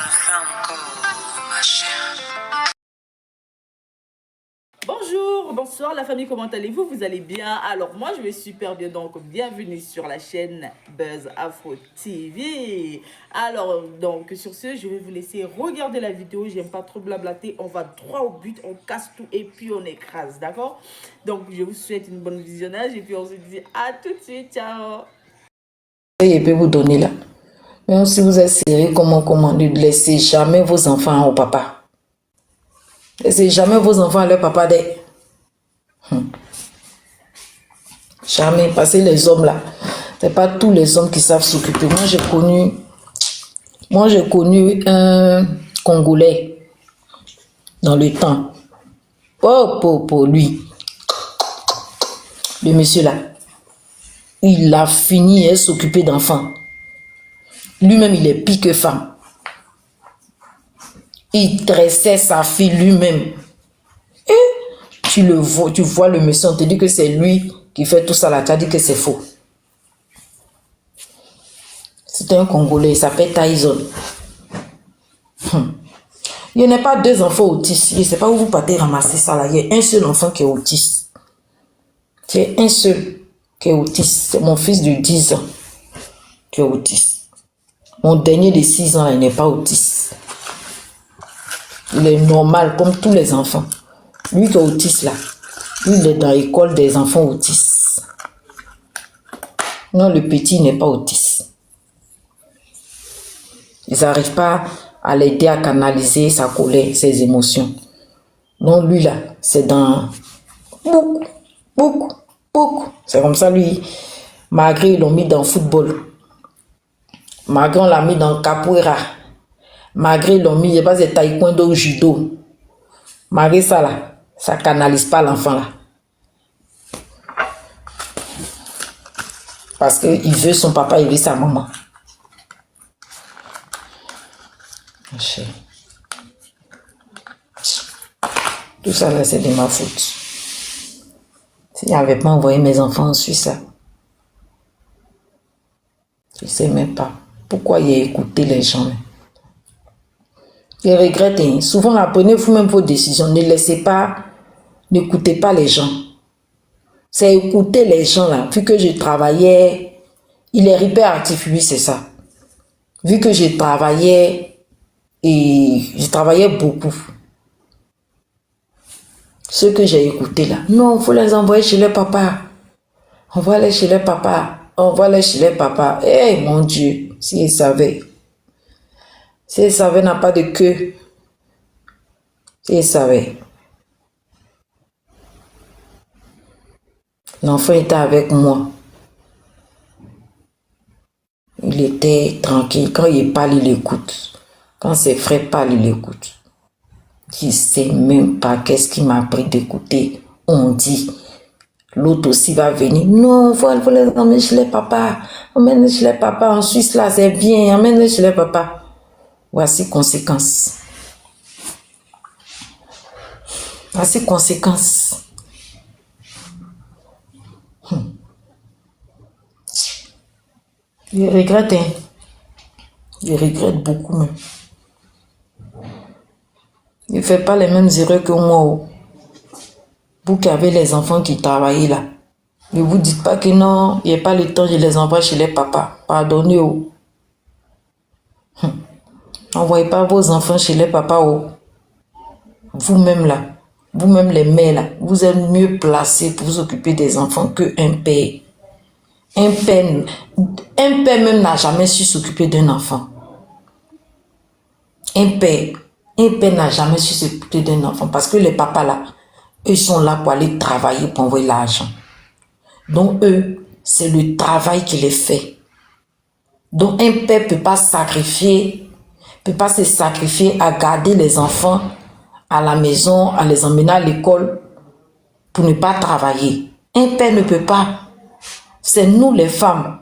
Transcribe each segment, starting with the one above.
fait encore, ma chère. Bonjour, bonsoir la famille, comment allez-vous? Vous allez bien? Alors moi je vais super bien, donc bienvenue sur la chaîne Buzz Afro TV. Alors donc sur ce, je vais vous laisser regarder la vidéo, j'aime pas trop blablater, on va droit au but, on casse tout et puis on écrase, d'accord? Donc je vous souhaite une bonne visionnage et puis on se dit à tout de suite, ciao! Et peut vous donner là. Même si vous êtes sérieux, ne laissez jamais vos enfants au papa. Laissez jamais vos enfants à leur papa. Jamais. Parce que les hommes là, c'est pas tous les hommes qui savent s'occuper. Moi j'ai connu un Congolais dans le temps. Pour lui. Le monsieur là, il a fini à s'occuper d'enfants. Lui-même, il est pire que femme. Il dressait sa fille lui-même. Et tu vois le monsieur, on te dit que c'est lui qui fait tout ça là, tu as dit que c'est faux. C'est un Congolais, il s'appelle Tyson. Il n'y a pas deux enfants autistes. Je ne sais pas où vous partez ramasser ça là. Il y a un seul enfant qui est autiste. C'est un seul qui est autiste. C'est mon fils de 10 ans qui est autiste. Mon dernier de 6 ans, il n'est pas autiste. Il est normal comme tous les enfants. Lui qui est autiste là, lui il est dans l'école des enfants autistes. Non, le petit n'est pas autiste. Ils n'arrivent pas à l'aider à canaliser sa colère, ses émotions. Non, lui là, c'est dans beaucoup. C'est comme ça lui, malgré ils l'ont mis dans le football. Malgré on l'a mis dans le capoeira. Malgré ils l'ont mis, je sais pas, c'est taekwondo ou judo. Malgré ça là, ça canalise pas l'enfant là. Parce qu'il veut son papa, il veut sa maman. Tout ça là, c'est de ma faute. Si j'avais pas envoyé mes enfants en Suisse là, je sais même pas pourquoi il a écouté les gens. Je regrette, hein. Souvent apprenez vous-même vos décisions. N'écoutez pas les gens. C'est écouter les gens là. Vu que je travaillais, il est hyperactif, lui, c'est ça. Vu que je travaillais beaucoup. Ceux que j'ai écoutés là, non, il faut les envoyer chez les papas. Envoie-les chez les papas. Envoie-les chez les papas. Eh mon Dieu, s'ils savaient. S'ils savaient, n'a pas de queue. S'ils savaient. L'enfant était avec moi. Il était tranquille. Quand il parle, il écoute. Quand ses frères parlent, il écoute. Je ne sais même pas qu'est-ce qui m'a appris d'écouter. On dit. L'autre aussi va venir. Non, il faut les emmener chez les papas. Emmène-les chez les papas. En Suisse, là, c'est bien. Emmène-les chez les papas. Voici conséquences. Voici conséquences. Je regrette, hein. Je regrette beaucoup même. Il ne fait pas les mêmes erreurs que moi. Vous qui avez les enfants qui travaillent là. Ne vous dites pas que non, il n'y a pas le temps, je les envoie chez les papas. Pardonnez. N'envoyez pas vos enfants chez les papas. Vous-même là, vous-même les mères là, vous êtes mieux placés pour vous occuper des enfants qu'un père. Un père même n'a jamais su s'occuper d'un enfant. Un père n'a jamais su s'occuper d'un enfant parce que les papas là, eux sont là pour aller travailler pour envoyer l'argent. Donc eux, c'est le travail qui les fait. Donc un père peut pas se sacrifier à garder les enfants à la maison, à les emmener à l'école pour ne pas travailler. Un père ne peut pas. C'est nous les femmes.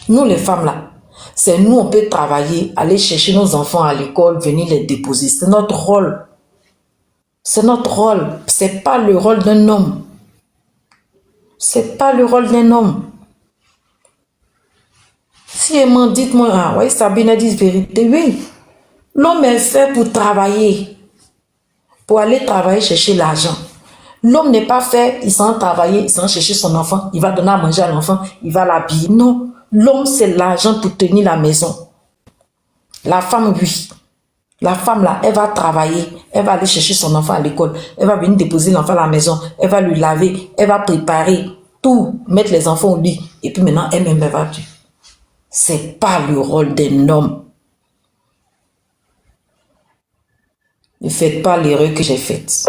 Nous les femmes là. C'est nous, on peut travailler, aller chercher nos enfants à l'école, venir les déposer. C'est notre rôle. C'est notre rôle. C'est pas le rôle d'un homme. C'est pas le rôle d'un homme. Si elle m'en dit, moi, ah, ouais, Sabine a dit vérité, oui. L'homme est fait pour travailler, pour aller travailler chercher l'argent. L'homme n'est pas fait, il s'en travailler, il s'en chercher son enfant, il va donner à manger à l'enfant, il va l'habiller. Non, l'homme c'est l'argent pour tenir la maison. La femme, oui. La femme là, elle va travailler, elle va aller chercher son enfant à l'école, elle va venir déposer l'enfant à la maison, elle va lui laver, elle va préparer tout, mettre les enfants au lit, et puis maintenant elle-même elle va dire. C'est pas le rôle d'un homme. Ne faites pas l'erreur que j'ai faite.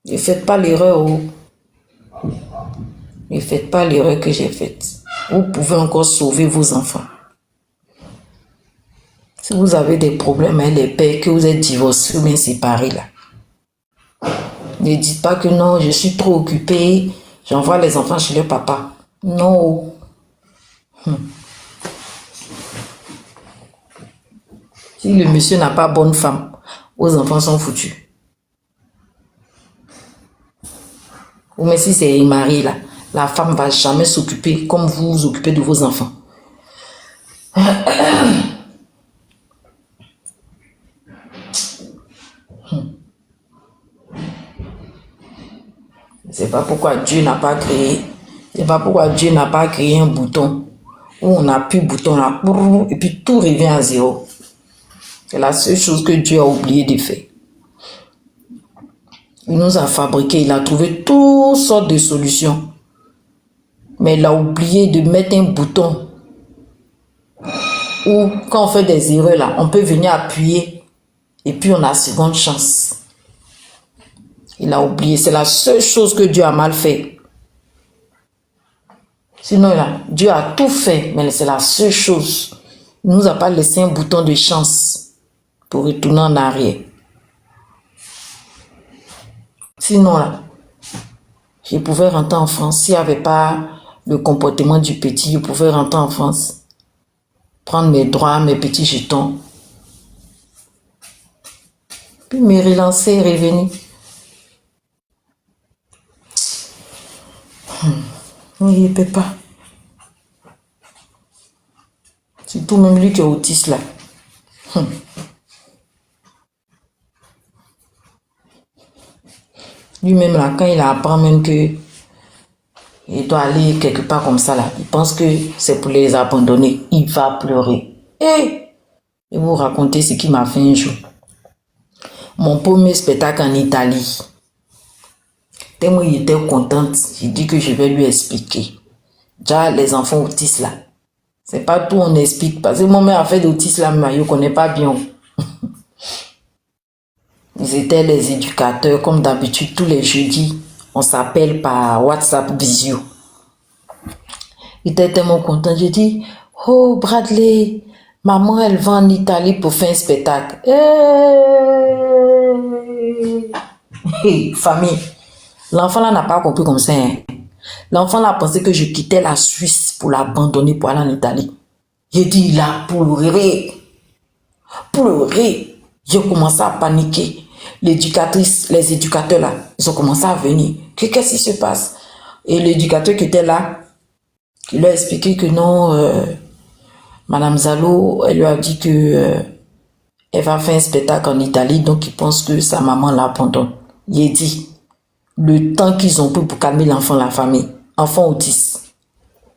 Ne faites pas l'erreur. Oh. Ne faites pas l'erreur que j'ai faite. Vous pouvez encore sauver vos enfants. Si vous avez des problèmes avec les pères, que vous êtes divorcés ou bien séparés là, ne dites pas que non, je suis trop occupée, j'envoie les enfants chez leur papa. Non. Si le monsieur n'a pas bonne femme, vos enfants sont foutus. Ou même si c'est marié là, la femme ne va jamais s'occuper comme vous vous occupez de vos enfants. C'est pas pourquoi Dieu n'a pas créé. C'est pas pourquoi Dieu n'a pas créé un bouton où on appuie le bouton là et puis tout revient à zéro. C'est la seule chose que Dieu a oublié de faire. Il nous a fabriqué, il a trouvé toutes sortes de solutions. Mais il a oublié de mettre un bouton où quand on fait des erreurs là, on peut venir appuyer et puis on a seconde chance. Il a oublié, c'est la seule chose que Dieu a mal fait. Sinon, là, Dieu a tout fait, mais c'est la seule chose. Il ne nous a pas laissé un bouton de chance pour retourner en arrière. Sinon, là, je pouvais rentrer en France. S'il n'y avait pas le comportement du petit, je pouvais rentrer en France, prendre mes droits, mes petits jetons, puis me relancer et revenir. Oui, il ne peut pas. Surtout même lui qui est autiste là. Lui-même là, quand il apprend même que il doit aller quelque part comme ça là, il pense que c'est pour les abandonner. Il va pleurer. Et je vais vous raconter ce qu'il m'a fait un jour. Mon premier spectacle en Italie. Tellement il était contente, j'ai dit que je vais lui expliquer. Déjà, les enfants autistes là, c'est pas tout on explique. Parce que mon mère a fait d'autistes là, mais je ne connais pas bien. Ils étaient les éducateurs, comme d'habitude, tous les jeudis, on s'appelle par WhatsApp visio. Il était tellement content, j'ai dit, oh Bradley, maman elle va en Italie pour faire un spectacle. Hey, famille. L'enfant là n'a pas compris comme ça. Hein. L'enfant là a pensé que je quittais la Suisse pour l'abandonner pour aller en Italie. J'ai dit, il a pleuré. Pleuré. J'ai commencé à paniquer. L'éducatrice, les éducateurs là, ils ont commencé à venir. Qu'est-ce qui se passe? Et l'éducateur qui était là, qui lui a expliqué que non, Madame Zalo, elle lui a dit que elle va faire un spectacle en Italie, donc il pense que sa maman l'abandonne. Il a dit, le temps qu'ils ont pris pour calmer l'enfant, la famille, enfant autiste.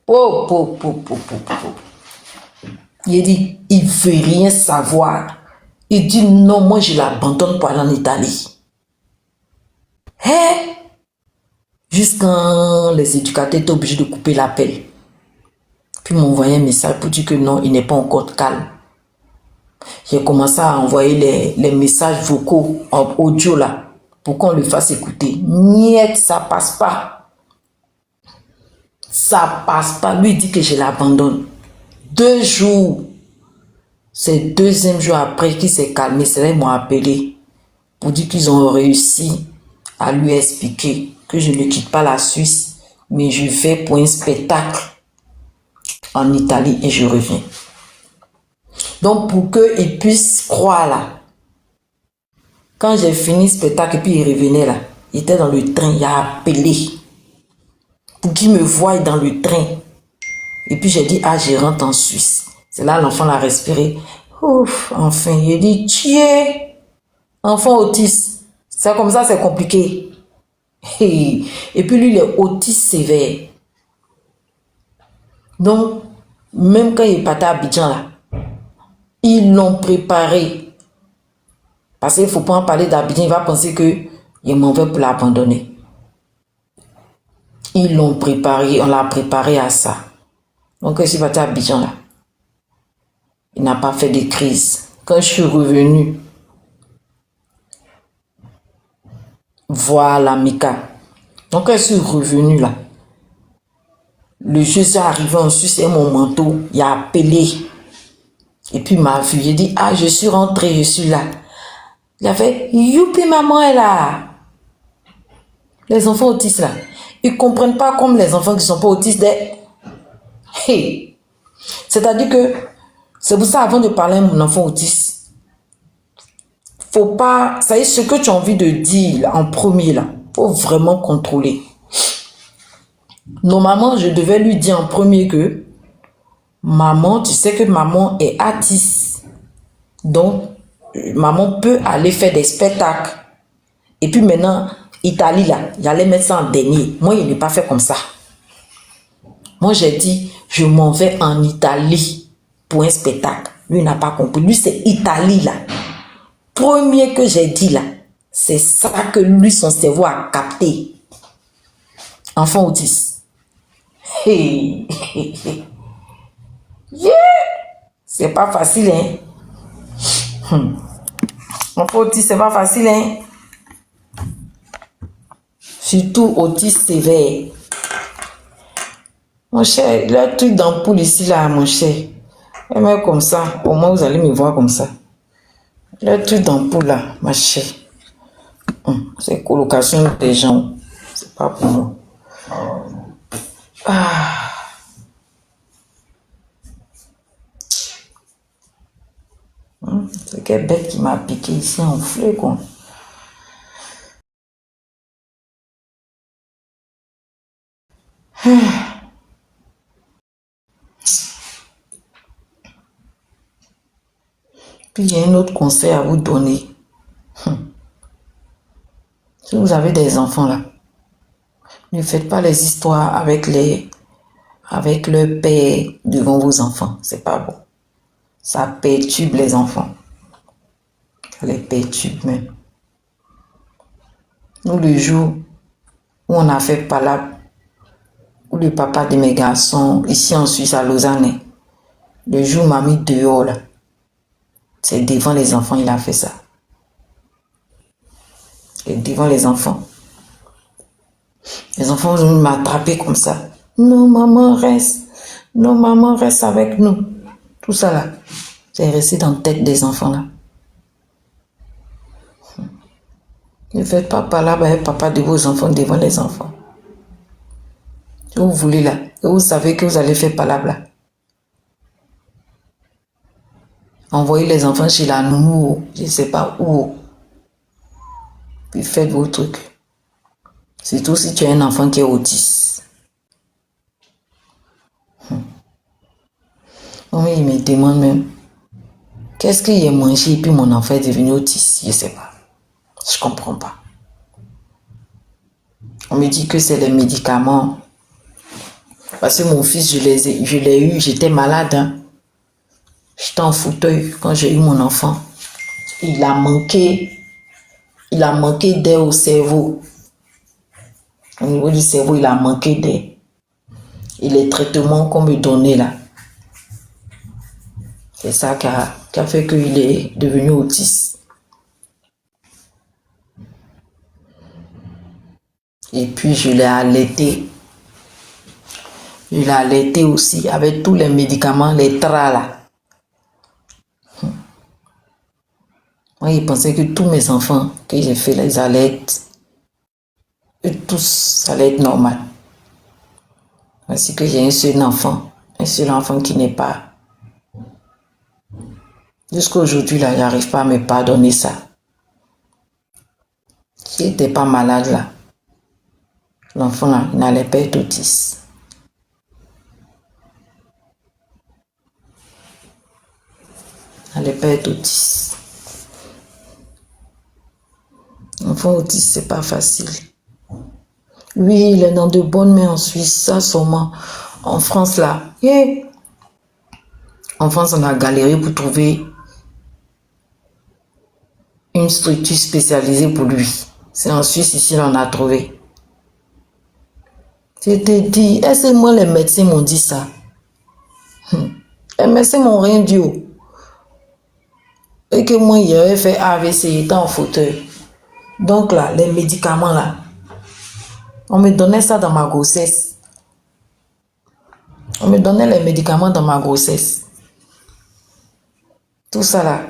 Il a dit, il ne veut rien savoir. Il dit, non, moi je l'abandonne pour aller en Italie. Hein? Jusqu'à les éducateurs étaient obligés de couper l'appel. Puis m'envoyer un message pour dire que non, il n'est pas encore calme. J'ai commencé à envoyer les messages vocaux en audio là. Pour qu'on le fasse écouter. Niet, ça passe pas. Ça passe pas. Lui dit que je l'abandonne. 2 jours. C'est le 2e jour après qu'il s'est calmé. C'est là qu'ils m'ont appelé. Pour dire qu'ils ont réussi à lui expliquer que je ne quitte pas la Suisse. Mais je vais pour un spectacle en Italie et je reviens. Donc pour qu'ils puissent croire là. Quand j'ai fini le spectacle et puis il revenait là, il était dans le train, il a appelé pour qu'il me voie dans le train. Et puis j'ai dit, ah, je rentre en Suisse. C'est là l'enfant l'a respiré. Ouf, enfin, il dit, tiens, enfant autiste. C'est comme ça, c'est compliqué. Et puis lui, il est autiste sévère. Donc, même quand il est parti à Abidjan, là, ils l'ont préparé. Parce qu'il ne faut pas en parler d'Abidjan, il va penser qu'il est mauvais pour l'abandonner. Ils l'ont préparé, on l'a préparé à ça. Donc, quand je suis parti à Abidjan, là, il n'a pas fait de crise. Quand je suis revenu, voilà, Mika. Donc, quand je suis revenu, là, le juge est arrivé en Suisse et mon manteau, il a appelé. Et puis, il m'a vu, il dit, ah, je suis rentré, je suis là. Il a fait, youpi, maman est là. Les enfants autistes, là, ils ne comprennent pas comme les enfants qui ne sont pas autistes. Hey. C'est-à-dire que, c'est pour ça, avant de parler à mon enfant autiste, faut pas, ça y est, ce que tu as envie de dire là, en premier, là, faut vraiment contrôler. Normalement, je devais lui dire en premier que, maman, tu sais que maman est artiste. Donc, maman peut aller faire des spectacles. Et puis maintenant, Italie, là, j'allais mettre ça en dernier. Moi, il n'est pas fait comme ça. Moi, j'ai dit, je m'en vais en Italie pour un spectacle. Lui, il n'a pas compris. Lui, c'est Italie, là. Premier que j'ai dit, là, c'est ça que lui, son cerveau a capté. Enfant autiste. Hey. Yeah. C'est pas facile, hein. Enfant autiste, c'est pas facile, hein. Surtout autiste sévère. Mon cher, le truc d'ampoule ici, là, mon cher. Et même comme ça, au moins vous allez me voir comme ça. Le truc d'ampoule, là, ma chère. C'est colocation des gens. C'est pas pour moi. Ah. C'est quelle bête qui m'a piqué ici en fleur, quoi. Puis il y a un autre conseil à vous donner. Si vous avez des enfants là, ne faites pas les histoires avec le père devant vos enfants. C'est pas bon. Ça perturbe les enfants. Ça les perturbe même. Nous, le jour où on a fait palabre, où le papa de mes garçons, ici en Suisse, à Lausanne, le jour où m'a mis dehors là, c'est devant les enfants, il a fait ça. Et devant les enfants. Les enfants vont m'attraper comme ça. Non, maman, reste. Non, maman, reste avec nous. Tout ça là, c'est resté dans la tête des enfants là. Ne faites pas palabre avec papa de vos enfants devant les enfants. Si vous voulez là, et vous savez que vous allez faire palabre là. Envoyez les enfants chez la nounou, je ne sais pas où. Puis faites vos trucs. Surtout si tu as un enfant qui est autiste. Oui, il me demande même, qu'est-ce qu'il a mangé et puis mon enfant est devenu autiste? Je ne sais pas. Je ne comprends pas. On me dit que c'est les médicaments. Parce que mon fils, je l'ai eu, j'étais malade. Hein. J'étais en fauteuil quand j'ai eu mon enfant. Il a manqué d'air au cerveau. Au niveau du cerveau, il a manqué d'air. Et les traitements qu'on me donnait là, c'est ça qui a fait qu'il est devenu autiste. Et puis je l'ai allaité. Je l'ai allaité aussi avec tous les médicaments, les tras là. Moi, il pensait que tous mes enfants que j'ai fait les allaites, tous, ça allait être normal. Ainsi que j'ai un seul enfant qui n'est pas. Jusqu'à aujourd'hui, là, il n'arrive pas à me pardonner ça. S'il n'était pas malade, là, l'enfant, là, il n'allait pas être autiste. Elle pas être autiste. Enfant autiste, c'est pas facile. Oui, il est dans de bonnes mains en Suisse, ça sûrement. En France, là, yeah. En France, on a galéré pour trouver une structure spécialisée pour lui. C'est en Suisse, ici, on a trouvé. Je te dis, est-ce que moi, les médecins m'ont dit ça? Les médecins m'ont rien dit. Et que moi, il avait fait AVC, il était en fauteuil. Donc là, les médicaments là, on me donnait ça dans ma grossesse. On me donnait les médicaments dans ma grossesse. Tout ça là.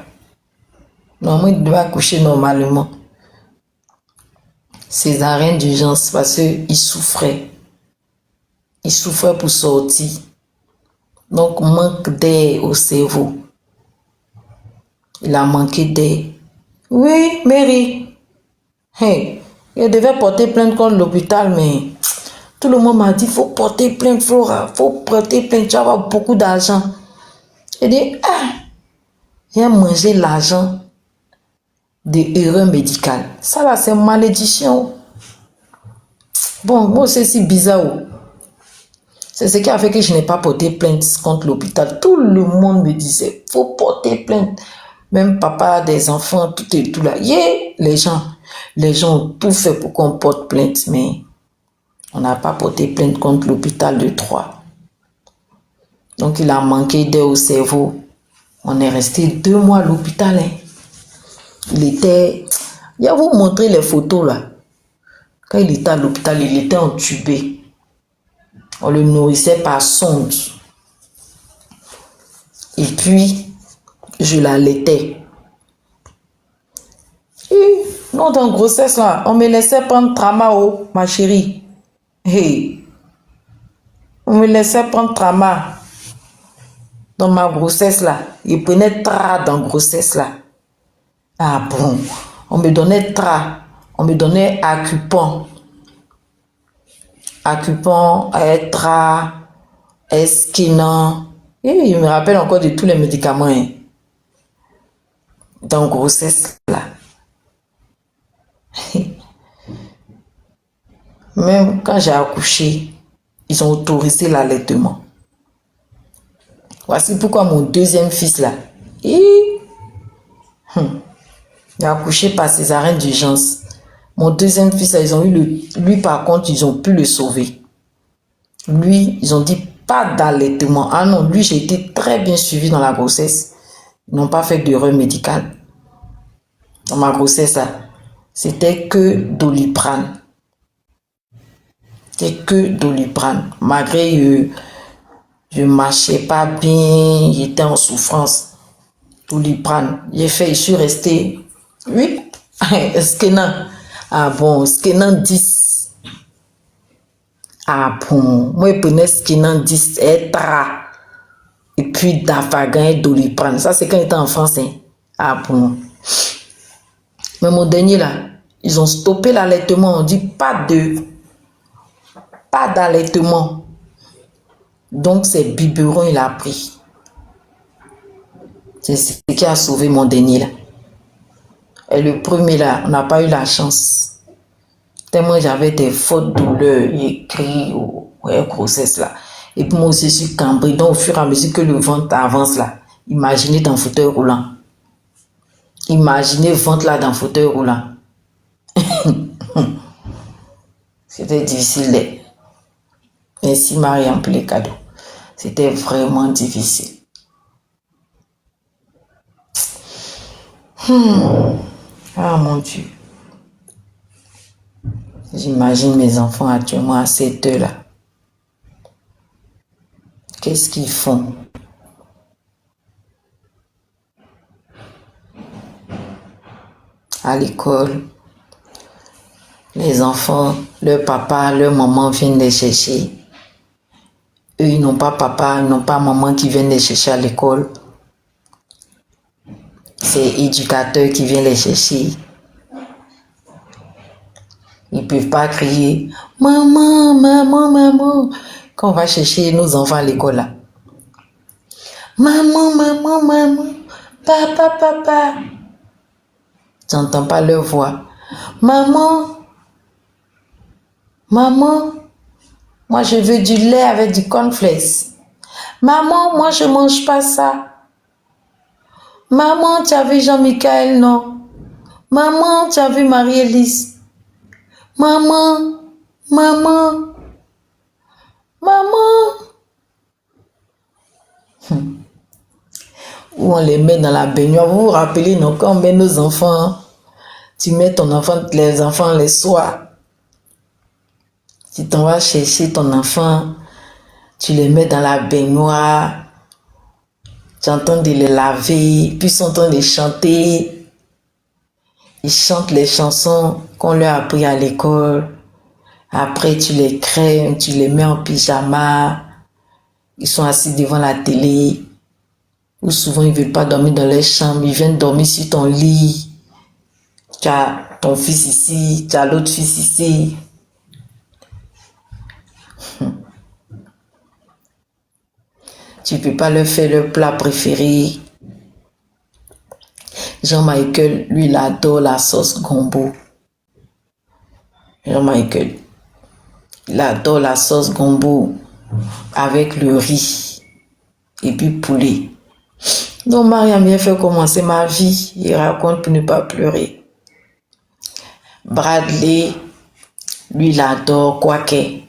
Normalement, il devait accoucher normalement. Césarienne d'urgence parce qu'il souffrait. Il souffrait pour sortir. Donc, manque d'air au cerveau. Il a manqué d'air. Oui, Mary. Hey, il devait porter plainte contre l'hôpital, mais tout le monde m'a dit, faut porter plainte, Flora, faut porter plainte, tu vas avoir beaucoup d'argent. J'ai dit, il a mangé l'argent des erreurs médicales. Ça là, c'est malédiction. Bon, moi c'est si bizarre. C'est ce qui a fait que je n'ai pas porté plainte contre l'hôpital. Tout le monde me disait, faut porter plainte. Même papa des enfants, tout et tout là. Yeah, les gens ont tout fait pour qu'on porte plainte, mais on n'a pas porté plainte contre l'hôpital de Troyes. Donc il a manqué d'air au cerveau. On est resté 2 mois à l'hôpital. Hein. Il était... Il y a vous montrer les photos là. Quand il était à l'hôpital, il était entubé. On le nourrissait par sonde. Et puis, je l'allaitais. Et non, dans grossesse là, on me laissait prendre Trama, oh, ma chérie. Hey. On me laissait prendre Trama. Dans ma grossesse là. Il prenait Tra dans grossesse là. Ah bon. On me donnait Tra. On me donnait Accupant. Accupant, Tra, Esquinan. Et il me rappelle encore de tous les médicaments. Hein. Dans grossesse là. Même quand j'ai accouché, ils ont autorisé l'allaitement. Voici pourquoi mon deuxième fils là, il a accouché par césarienne d'urgence. Mon deuxième fils là, ils ont eu lui par contre, ils ont pu le sauver. Lui, ils ont dit pas d'allaitement. Ah non, lui j'ai été très bien suivi dans la grossesse. Ils n'ont pas fait d'erreur médicale. Dans ma grossesse là, c'était que Doliprane. C'était que Doliprane. Malgré je marchais pas bien, j'étais en souffrance. Doliprane. Je suis resté. Oui. Skenan. Ah bon, Skenan 10. Ah bon, moi je prenais Skenan 10 et Tra. Et puis Dafagan et Doliprane. Ça c'est quand j'étais en France. Hein. Ah bon. Mais mon dernier là, ils ont stoppé l'allaitement. On dit pas d'allaitement. Donc c'est biberon il a pris. C'est ce qui a sauvé mon dernier là. Et le premier là, on n'a pas eu la chance. Tellement j'avais des fortes douleurs, il crie aux grossesse là. Et puis moi aussi je suis cambré. Donc au fur et à mesure que le ventre avance là, imaginez dans le fauteuil roulant. Imaginez le ventre là dans le fauteuil roulant. C'était difficile. Merci Marie pour les cadeaux. C'était vraiment difficile. Ah mon Dieu. J'imagine mes enfants actuellement à cette heure-là. Qu'est-ce qu'ils font? À l'école, les enfants, leur papa, leur maman viennent les chercher. Eux, ils n'ont pas papa, ils n'ont pas maman qui viennent les chercher à l'école. C'est éducateur qui vient les chercher. Ils ne peuvent pas crier « Maman, maman, maman » quand on va chercher nos enfants à l'école là. « Maman, maman, maman, Papa, papa. Tu n'entends pas leur voix. Maman, maman, moi je veux du lait avec du cornflakes. Maman, moi je mange pas ça. Maman, tu as vu Jean-Michel, non? Maman, tu as vu Marie-Élise? Maman, maman, maman. Ou on les met dans la baignoire. Vous vous rappelez, non, quand on met nos enfants, tu mets ton enfant, les enfants les soirs. Tu t'en vas chercher ton enfant, tu les mets dans la baignoire, tu entends de les laver, puis ils sont en train de chanter. Ils chantent les chansons qu'on leur a appris à l'école. Après, tu les crèmes, tu les mets en pyjama. Ils sont assis devant la télé. Ou souvent, ils ne veulent pas dormir dans leur chambre. Ils viennent dormir sur ton lit. Tu as ton fils ici, tu as l'autre fils ici. Tu ne peux pas leur faire leur plat préféré. Jean-Michel, lui, il adore la sauce gombo. Jean-Michel, il adore la sauce gombo avec le riz et puis poulet. Donc, Mariam vient faire commencer ma vie. Il raconte pour ne pas pleurer. Bradley, lui, il adore quaker.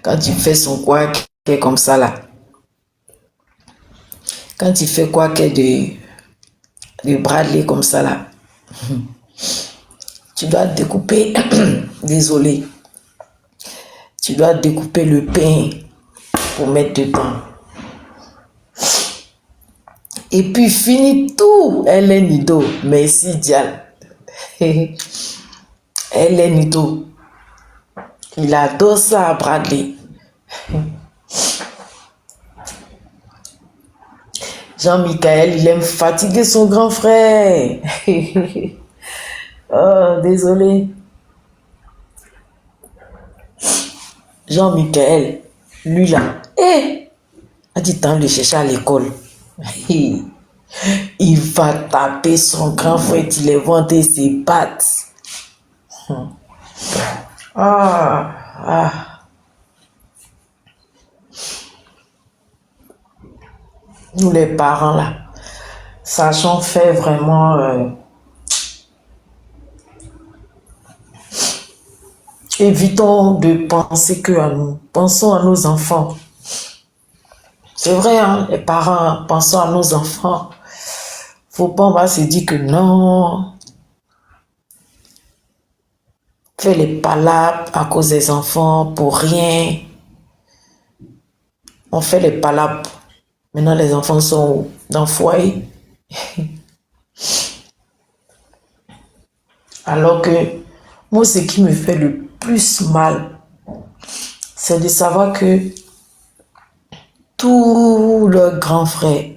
Quand tu fais son quaker comme ça, là. Quand tu fais quaker de Bradley comme ça, là. Tu dois découper, désolé. Tu dois découper le pain pour mettre dedans. Et puis, fini tout. Elle est nido. Merci, Dial. Elle est nido. Il adore ça, Bradley. Jean-Michel, il aime fatiguer son grand frère. Oh, désolé. Jean-Michel, lui là, a dit tant de le chercher à l'école. Il va taper son grand frère, il les vendre ses pattes. Nous les parents là, sachons faire vraiment... évitons de penser que à nous. Pensons à nos enfants. C'est vrai, hein, les parents, pensons à nos enfants. Faut pas, on va se dire que non. Fais les palabres à cause des enfants pour rien. On fait les palabres. Maintenant, les enfants sont dans le foyer. Alors que moi, ce qui me fait le plus mal, c'est de savoir que tous leurs grands frères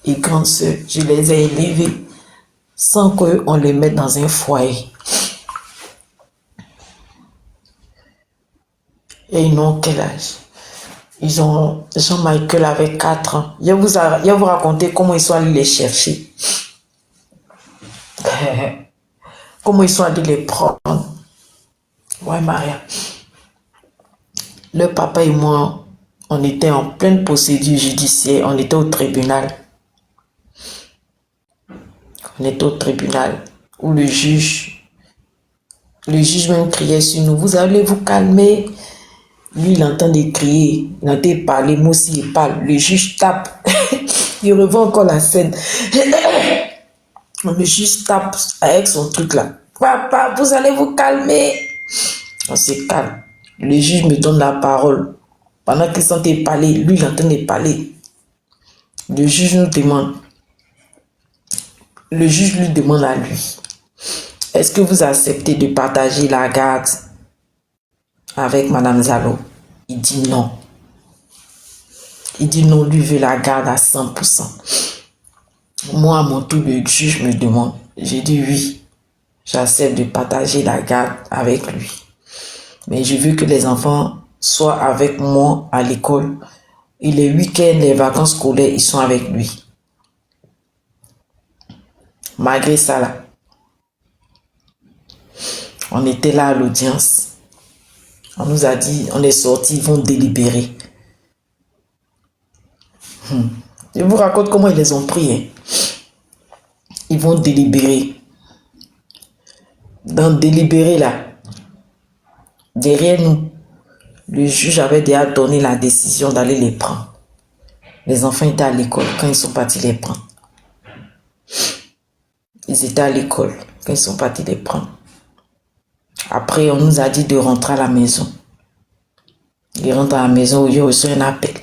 et grandes sœurs, je les ai élevés sans qu'on les mette dans un foyer. Et ils n'ont quel âge? Ils ont... Jean-Michel avait 4 ans. Je vais vous raconter comment ils sont allés les chercher. Comment ils sont allés les prendre. Ouais, Maria. Le papa et moi, on était en pleine procédure judiciaire. On était au tribunal. On était au tribunal où le juge même criait sur nous. Vous allez vous calmer. Lui, il entend des crier. Il entend parler. Moi aussi, il parle. Le juge tape. Il revoit encore la scène. Le juge tape avec son truc là. Papa, vous allez vous calmer. On se calme. Le juge me donne la parole. Pendant qu'il sentait parler, lui, il entendait parler. Le juge nous demande. Le juge lui demande à lui. Est-ce que vous acceptez de partager la garde avec Madame Zalo? Il dit non. Il dit non, lui veut la garde à 100%. Moi, à mon tour, le juge me demande. J'ai dit oui. J'accepte de partager la garde avec lui. Mais je veux que les enfants soient avec moi à l'école Et les week-ends, les vacances scolaires, ils sont avec lui. Malgré ça, là, on était là à l'audience. On nous a dit, on est sortis, ils vont délibérer. Je vous raconte comment ils les ont pris. Hein. Ils vont délibérer. Dans délibérer, là, derrière nous, le juge avait déjà donné la décision d'aller les prendre. Les enfants étaient à l'école quand ils sont partis les prendre. Ils étaient à l'école quand ils sont partis les prendre. Après, on nous a dit de rentrer à la maison. Ils rentrent à la maison, ils reçoivent un appel.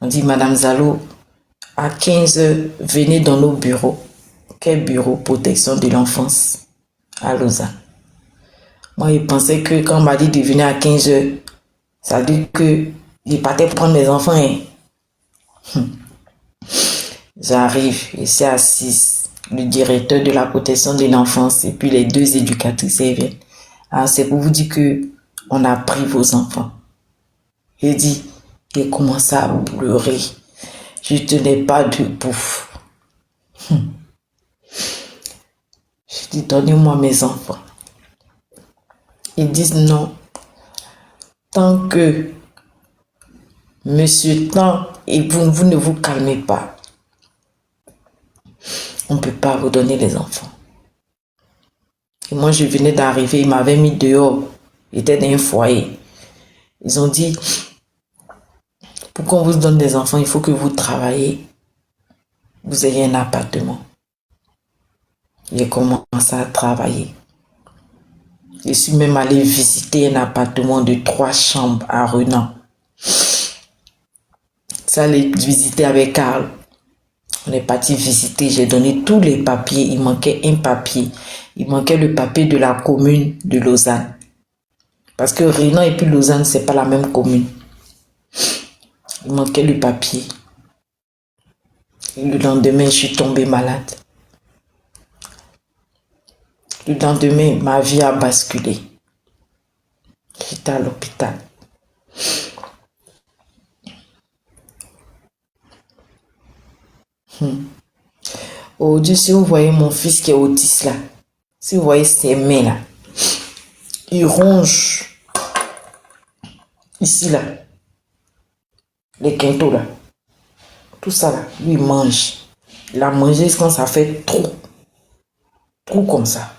On dit, Madame Zalo, à 15h, venez dans nos bureaux. Quel bureau? Protection de l'enfance à Lausanne. Moi, je pensais que quand on m'a dit de venir à 15h, ça veut dire que je partais prendre mes enfants. Hein. J'arrive, et c'est assise, le directeur de la protection de l'enfance et puis les deux éducatrices viennent. Ah, c'est pour vous dire que on a pris vos enfants. J'ai dit, j'ai commencé à pleurer. Je ne tenais pas debout. J'ai dit, donnez-moi mes enfants. Ils disent non. Tant que monsieur tant et vous ne vous calmez pas, on ne peut pas vous donner les enfants. Et moi, je venais d'arriver, ils m'avaient mis dehors. J'étais dans un foyer. Ils ont dit, pour qu'on vous donne des enfants, il faut que vous travaillez. Vous ayez un appartement. J'ai commencé à travailler. Je suis même allé visiter un appartement de 3 chambres à Renan. Ça, allé visiter avec Carl. On est parti visiter, j'ai donné tous les papiers. Il manquait un papier. Il manquait le papier de la commune de Lausanne. Parce que Renan et puis Lausanne, c'est pas la même commune. Il manquait le papier. Et le lendemain, je suis tombée malade. Le lendemain, ma vie a basculé. J'étais à l'hôpital. Aujourd'hui, si vous voyez mon fils qui est autiste là, si vous voyez ses mains là, il ronge ici là, les quintaux là, tout ça là, lui il mange. Il a mangé quand ça fait trop comme ça.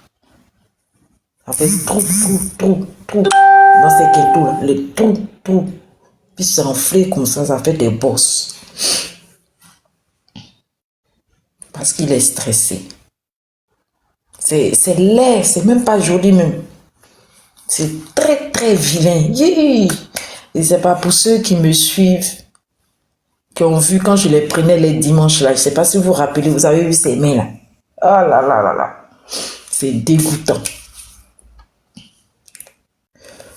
Ça fait trop dans ces quintaux là, les trop. Puis c'est enflé comme ça fait des bosses. Parce qu'il est stressé. C'est laid, c'est même pas joli même. C'est très vilain. Et c'est pas pour ceux qui me suivent, qui ont vu quand je les prenais les dimanches là. Je sais pas si vous vous rappelez, vous avez vu ces mains là. Ah là. C'est dégoûtant.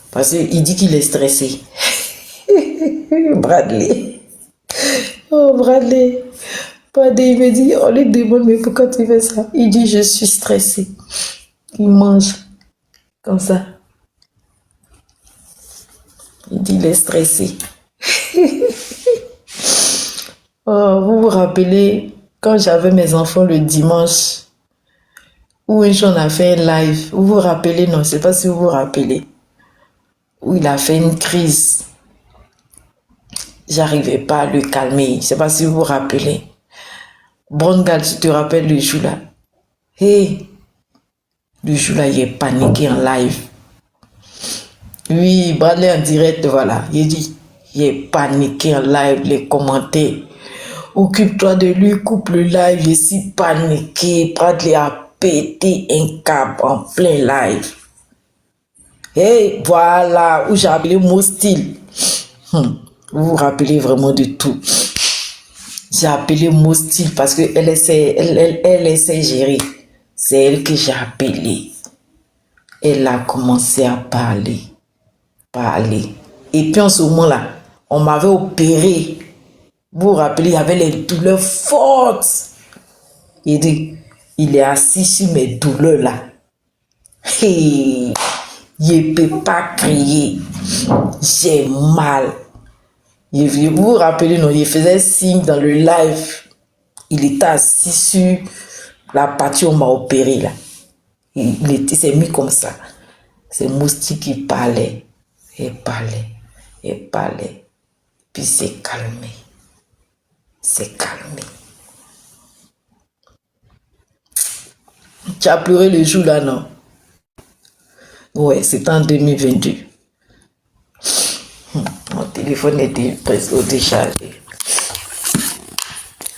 Parce qu'il dit qu'il est stressé. Bradley. Oh Bradley. Il me dit, on lui demande, mais pourquoi tu fais ça? Il dit, je suis stressé. Il mange comme ça. Il dit, il est stressé. Oh, vous vous rappelez, quand j'avais mes enfants le dimanche, où un jour on a fait un live, vous vous rappelez, non, je ne sais pas si vous vous rappelez, où il a fait une crise. J'arrivais pas à le calmer, je ne sais pas si vous vous rappelez. Brongal, tu te rappelles le jour là? Hey, le jour là, il est paniqué en live. Oui, Bradley en direct, voilà. Il dit, il est paniqué en live, les commentaires. Occupe-toi de lui, coupe le live, je suis paniqué. Bradley a pété un câble en plein live. Hey, voilà, où j'ai appelé mon style. Vous vous rappelez vraiment de tout. J'ai appelé Mostille parce qu'elle essaie de gérer. C'est elle que j'ai appelé. Elle a commencé à parler. Et puis en ce moment-là, on m'avait opéré. Vous vous rappelez, il y avait les douleurs fortes. Il dit, il est assis sur mes douleurs là. Il ne peut pas crier. J'ai mal. Vous vous rappelez, non, il faisait signe dans le live. Il était assis sur la partie où on m'a opéré là. Il s'est mis comme ça. C'est moustique qui parlait. Et parlait. Et parlait. Puis c'est calmé. C'est calmé. Tu as pleuré le jour là, non? Ouais, c'était en 2022. Mon téléphone était presque déchargé.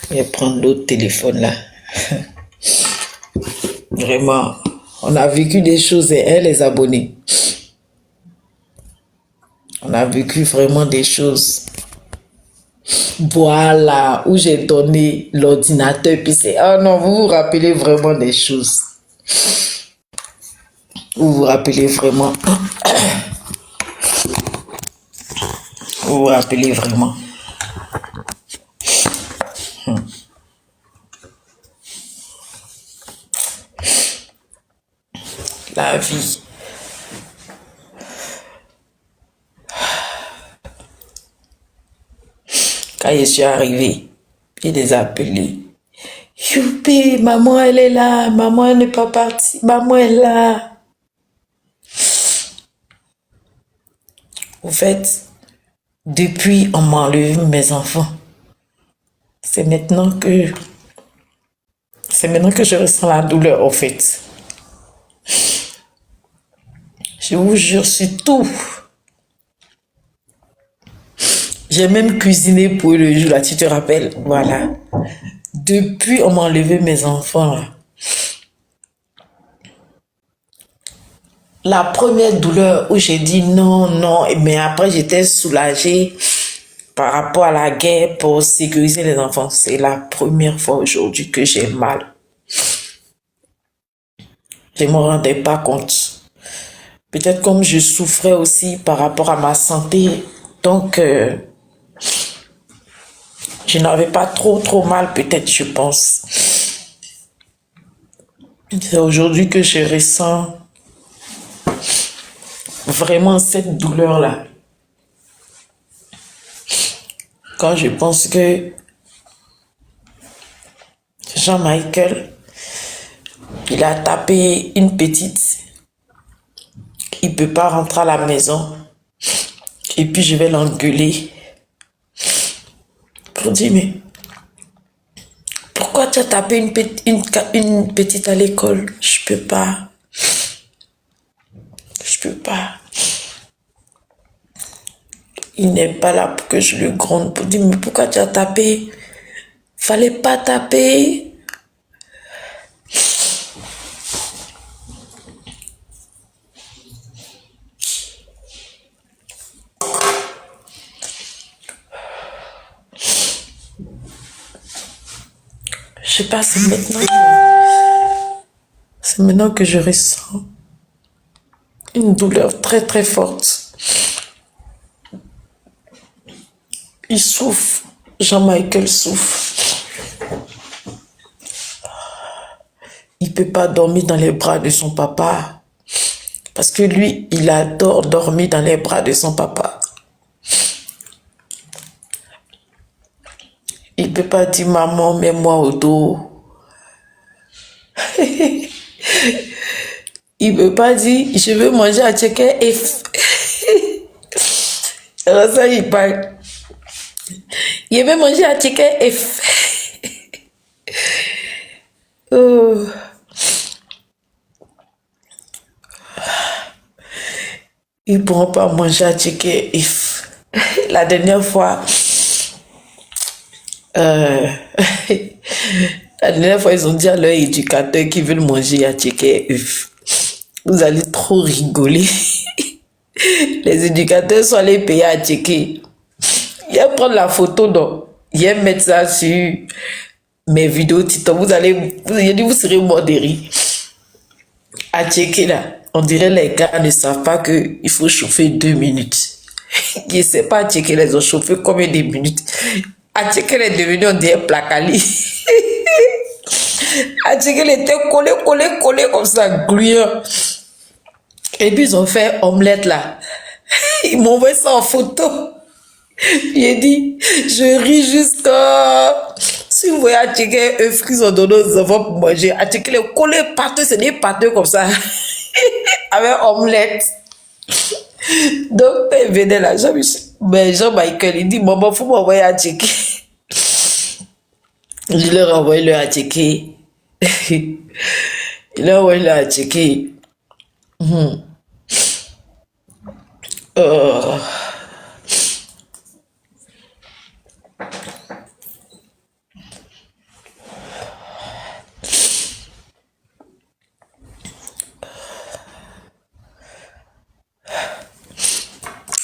Je vais prendre l'autre téléphone là. Vraiment, on a vécu des choses, hein, les abonnés. On a vécu vraiment des choses. Voilà, où j'ai donné l'ordinateur. Puis c'est, oh non, vous vous rappelez vraiment des choses. Vous vous rappelez vraiment. Vous vous rappelez vraiment. La vie. Quand je suis arrivé, il les a appelés. Youpi, maman elle est là, maman elle n'est pas partie, maman elle est là. Au fait, depuis on m'a enlevé mes enfants. C'est maintenant que je ressens la douleur au fait. Je vous jure sur tout. J'ai même cuisiné pour le jour là, tu te rappelles? Voilà. Depuis on m'a enlevé mes enfants là. La première douleur où j'ai dit non, non, mais après j'étais soulagée par rapport à la guerre pour sécuriser les enfants. C'est la première fois aujourd'hui que j'ai mal. Je ne me rendais pas compte. Peut-être comme je souffrais aussi par rapport à ma santé, donc je n'avais pas trop mal, peut-être, je pense. C'est aujourd'hui que je ressens vraiment cette douleur-là. Quand je pense que Jean-Michael, il a tapé une petite, il ne peut pas rentrer à la maison, et puis je vais l'engueuler pour dire, mais pourquoi tu as tapé une petite à l'école? Je peux pas. Je peux pas. Il n'est pas là pour que je le gronde pour dire, mais pourquoi tu as tapé? Fallait pas taper. Je sais pas, c'est maintenant que je ressens une douleur très forte. Il souffre. Jean-Michael souffre. Il peut pas dormir dans les bras de son papa. Parce que lui, il adore dormir dans les bras de son papa. Il peut pas dire, maman, mets-moi au dos. Il peut pas dire, je veux manger à Tchéké et... Alors ça, il parle. Il veut manger à Tchéké et... Oh. Ils ne pourront pas manger à Tchéké et... La dernière fois... La dernière fois, ils ont dit à leur éducateur qu'ils veulent manger à Tchéké. Vous allez trop rigoler. Les éducateurs sont allés payer à Tchéké. Il va prendre la photo, donc il va mettre ça sur mes vidéos TikTok. Vous serez mort de rire. À Tchéké, là, on dirait les gars ne savent pas qu'il faut chauffer 2 minutes. Je ne sais pas à Tchéké, ils ont chauffé combien de minutes. À Tchéké, elle est devenue, on dirait Placali. À Tchéké, elle était collée comme ça, gluant. Et puis, ils ont fait omelette là. Ils m'ont envoyé ça en photo. J'ai dit, je ris jusqu'à... Si vous voyez Attiqué, un fruit sont donnés aux enfants pour manger. Attiqué les collés partout, c'est des pâteux comme ça. Avec omelette. Donc, quand il venait là, Jean-Michael, il dit, maman, faut m'envoyer Attiqué. Je leur ai envoyé le Attiqué. Il a envoyé le Attiqué.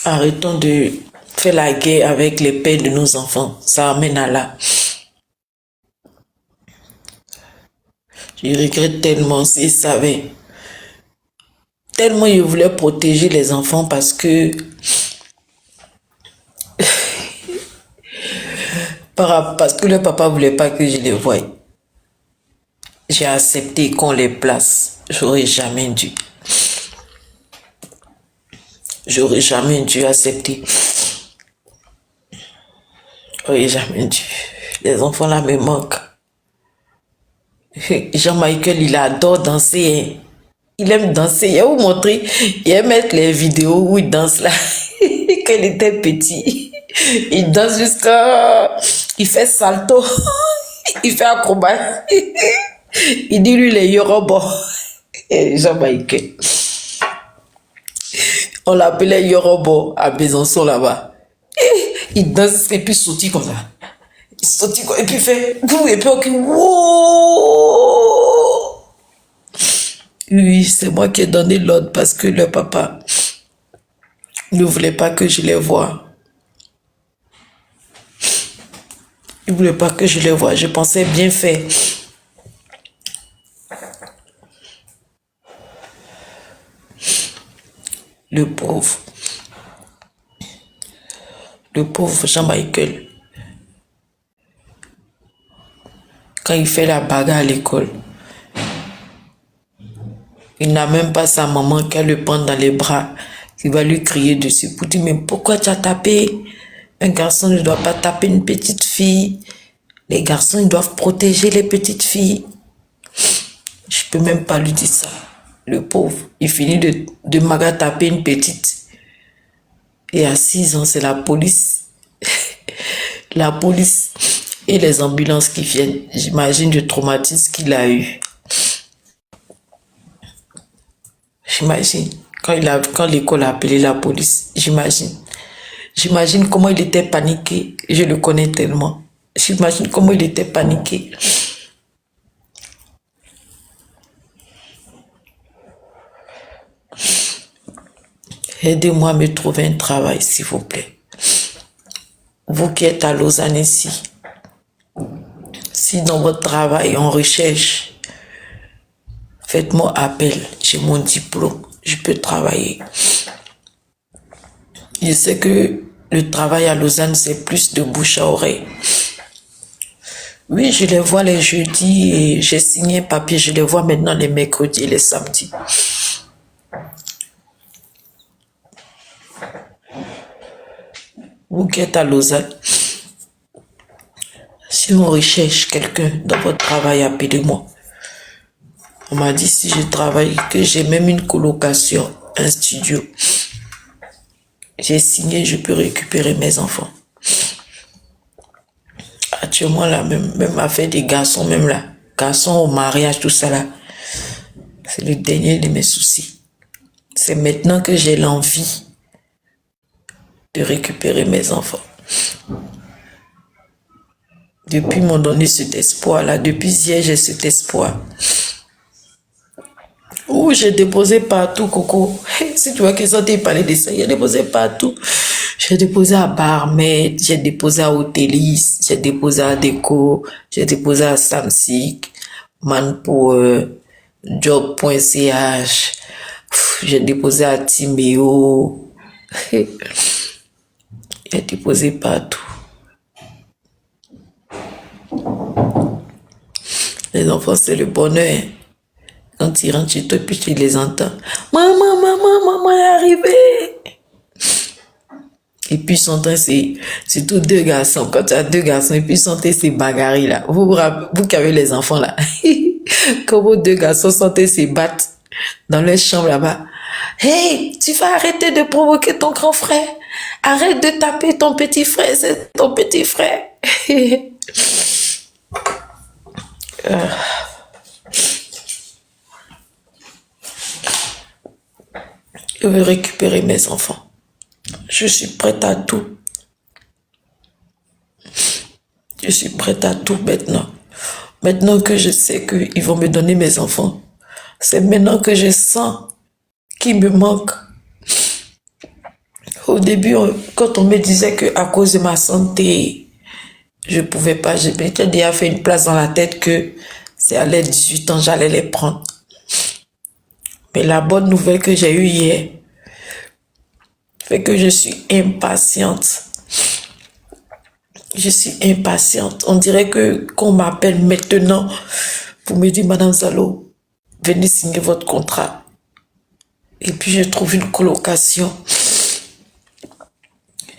Arrêtons de faire la guerre avec les pères de nos enfants. Ça amène à là. Je regrette tellement s'ils savaient. Tellement ils voulaient protéger les enfants parce que le papa voulait pas que je les voie. J'ai accepté qu'on les place. J'aurais jamais dû. J'aurais jamais dû accepter. J'aurais jamais dû. Les enfants là me manquent. Jean-Michael, il adore danser. Il aime danser. Il va vous montrer. Il aime mettre les vidéos où il danse là. Quand il était petit. Il danse jusqu'à... Il fait salto. Il fait acrobat. Il dit lui les Yoruba. Jean-Michael. On l'appelait Yoruba à Besançon là-bas. Il danse et puis sautille comme ça. Il sautille et puis il fait... Et puis ok. Wow! Oui, c'est moi qui ai donné l'ordre parce que le papa ne voulait pas que je les voie. Il ne voulait pas que je les voie. Je pensais bien faire. Le pauvre Jean-Michael. Quand il fait la bagarre à l'école, il n'a même pas sa maman qui le prend dans les bras. Il va lui crier dessus pour dire, mais pourquoi tu as tapé? Un garçon ne doit pas taper une petite fille. Les garçons, ils doivent protéger les petites filles. Je peux même pas lui dire ça. Le pauvre, il finit de taper une petite. Et à 6 ans, c'est la police. La police et les ambulances qui viennent. J'imagine le traumatisme qu'il a eu. J'imagine. Quand l'école a appelé la police, j'imagine comment il était paniqué. Je le connais tellement. J'imagine comment il était paniqué. Aidez-moi à me trouver un travail, s'il vous plaît. Vous qui êtes à Lausanne ici, si dans votre travail on recherche, faites-moi appel. J'ai mon diplôme, je peux travailler. Je sais que le travail à Lausanne, c'est plus de bouche à oreille. Oui, je les vois les jeudis et j'ai signé un papier. Je les vois maintenant les mercredis et les samedis. Vous qui êtes à Lausanne, si on recherche quelqu'un dans votre travail, appelez-moi. On m'a dit si je travaille, que j'ai même une colocation, un studio. J'ai signé, je peux récupérer mes enfants. Actuellement, là, même affaire des garçons, même là, garçons au mariage, tout ça là, c'est le dernier de mes soucis. C'est maintenant que j'ai l'envie de récupérer mes enfants. Depuis m'ont donné cet espoir-là, depuis hier, j'ai cet espoir. Ouh, j'ai déposé partout, Coco. Si tu vois qu'ils ont parlé de ça, j'ai déposé partout. J'ai déposé à Barmet, j'ai déposé à Hotelis, j'ai déposé à Deco, j'ai déposé à Samsic, Manpower, Job.ch, j'ai déposé à Timéo. J'ai déposé partout. Les enfants, c'est le bonheur. Quand ils rentrent chez toi, puis tu les entends. Maman est arrivée. Et puis ils sont en train, c'est surtout deux garçons. Quand tu as deux garçons, et puis ils sont en train de se bagarrer là. Vous qui avez les enfants là. Quand vos deux garçons sont en train de se battre dans leur chambre là-bas. Hey, tu vas arrêter de provoquer ton grand frère. Arrête de taper ton petit frère, c'est ton petit frère. Je veux récupérer mes enfants. Je suis prête à tout. Je suis prête à tout maintenant. Maintenant que je sais qu'ils vont me donner mes enfants, c'est maintenant que je sens qu'il me manque. Au début, quand on me disait qu'à cause de ma santé, je ne pouvais pas, je m'étais déjà fait une place dans la tête que c'est à l'aide 18 ans, j'allais les prendre. Mais la bonne nouvelle que j'ai eue hier fait que je suis impatiente. Je suis impatiente. On dirait que qu'on m'appelle maintenant pour me dire, Madame Zalo, venez signer votre contrat. Et puis je trouve une colocation.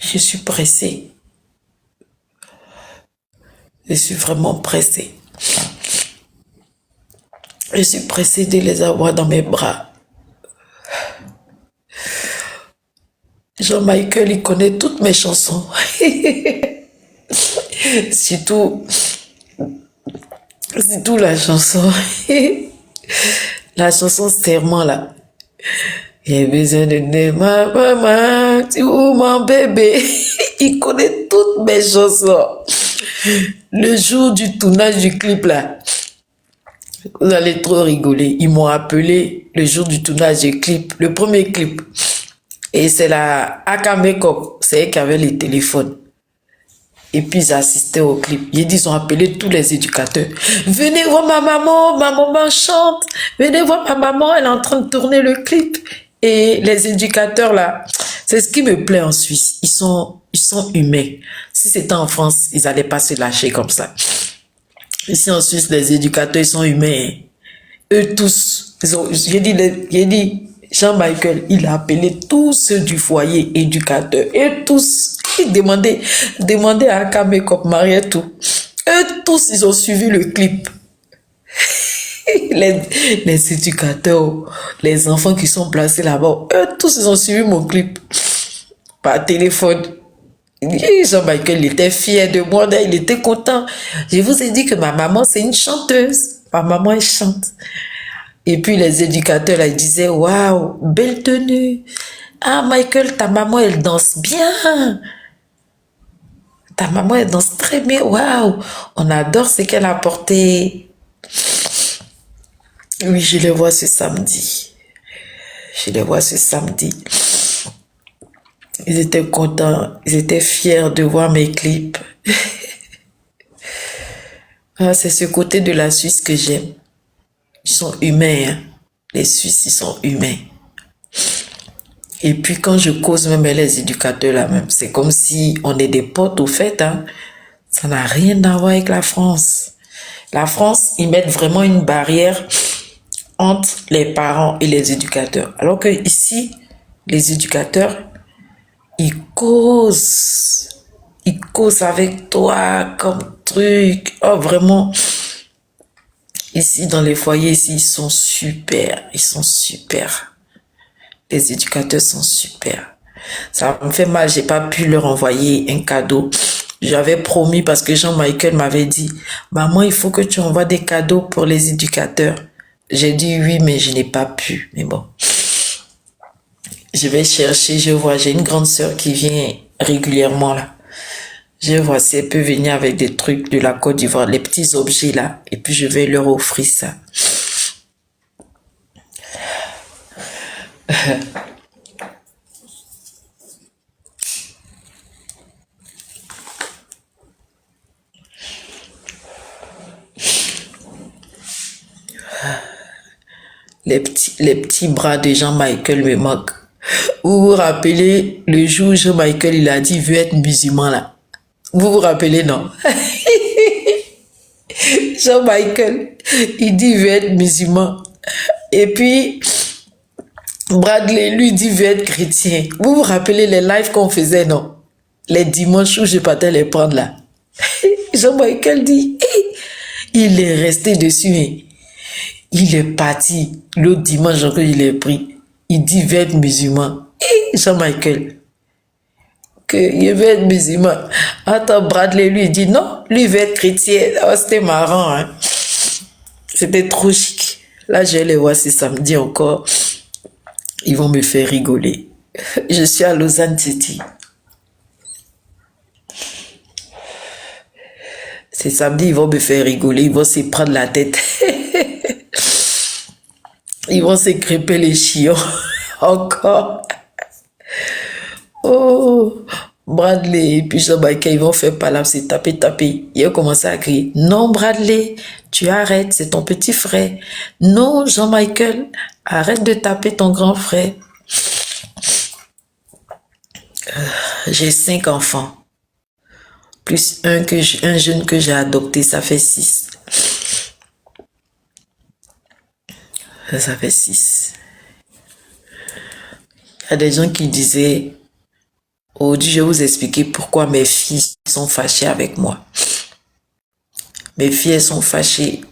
Je suis pressée. Je suis vraiment pressée. Je suis pressée de les avoir dans mes bras. Jean-Michael, il connaît toutes mes chansons. Surtout la chanson. La chanson Serment là. J'ai besoin de ma maman, tu ou mon bébé. Il connaît toutes mes chansons. Le jour du tournage du clip là, vous allez trop rigoler. Ils m'ont appelé le jour du tournage du clip, le premier clip. Et c'est la Aka Makeup, c'est eux qui avaient les téléphones. Et puis ils assistaient au clip. Ils ont appelé tous les éducateurs. Venez voir ma maman chante. Venez voir ma maman, elle est en train de tourner le clip. Et les éducateurs là, c'est ce qui me plaît en Suisse. Ils sont humains. Si c'était en France, ils n'allaient pas se lâcher comme ça. Ici en Suisse, les éducateurs, ils sont humains. Eux tous, j'ai dit, Jean-Michael, il a appelé tous ceux du foyer éducateurs. Et tous, il demandait à Akame comme Mariette tout. Eux tous, ils ont suivi le clip. Les éducateurs, les enfants qui sont placés là-bas, eux tous, ils ont suivi mon clip par téléphone. Jean-Michael, il était fier de moi, il était content. Je vous ai dit que ma maman, c'est une chanteuse. Ma maman, elle chante. Et puis les éducateurs, là, ils disaient, waouh, belle tenue. Ah, Michael, ta maman, elle danse bien. Ta maman, elle danse très bien. Waouh, on adore ce qu'elle a porté. Oui, je les vois ce samedi. Je les vois ce samedi. Ils étaient contents, ils étaient fiers de voir mes clips. Ah, c'est ce côté de la Suisse que j'aime. Ils sont humains, hein. Les Suisses, ils sont humains. Et puis quand je cause même les éducateurs là même, c'est comme si on est des potes au fait, hein. Ça n'a rien à voir avec la France. La France, ils mettent vraiment une barrière entre les parents et les éducateurs. Alors que ici, les éducateurs, ils causent avec toi comme truc. Oh, vraiment. Ici, dans les foyers, ici, ils sont super. Les éducateurs sont super. Ça me fait mal, j'ai pas pu leur envoyer un cadeau. J'avais promis parce que Jean-Michael m'avait dit, maman, il faut que tu envoies des cadeaux pour les éducateurs. J'ai dit oui, mais je n'ai pas pu. Mais bon. Je vais chercher, je vois, j'ai une grande sœur qui vient régulièrement là. Je vois si elle peut venir avec des trucs de la Côte d'Ivoire, les petits objets là. Et puis je vais leur offrir ça. Les petits bras de Jean-Michael me manquent. Vous vous rappelez le jour où Jean-Michael il a dit il veut être musulman là. Vous vous rappelez, non? Jean-Michael, il dit il veut être musulman. Et puis, Bradley, lui, dit il veut être chrétien. Vous vous rappelez les lives qu'on faisait, non? les dimanches où je partais les prendre là. Jean-Michel dit, il est resté dessus. Hein. Il est parti. L'autre dimanche encore, il est pris. Il dit, il va être musulman. Jean-Michel, que il va être musulman. Attends, Bradley, lui, il dit, non, lui, il va être chrétien. Oh, c'était marrant. Hein. C'était trop chic. Là, je vais les voir ce samedi encore. Ils vont me faire rigoler. Je suis à Lausanne City. C'est samedi, ils vont me faire rigoler. Ils vont se prendre la tête. Ils vont se crêper les chiens. Encore. Oh, Bradley et puis Jean-Michel, ils vont faire palabre, c'est taper. Ils ont commencé à crier. Non, Bradley, tu arrêtes, c'est ton petit frère. Non, Jean-Michel, arrête de taper ton grand frère. J'ai 5 enfants. Plus un jeune que j'ai adopté, ça fait 6. Ça fait 6. Il y a des gens qui disaient, aujourd'hui, je vais vous expliquer pourquoi mes filles sont fâchées avec moi. Mes filles, elles sont fâchées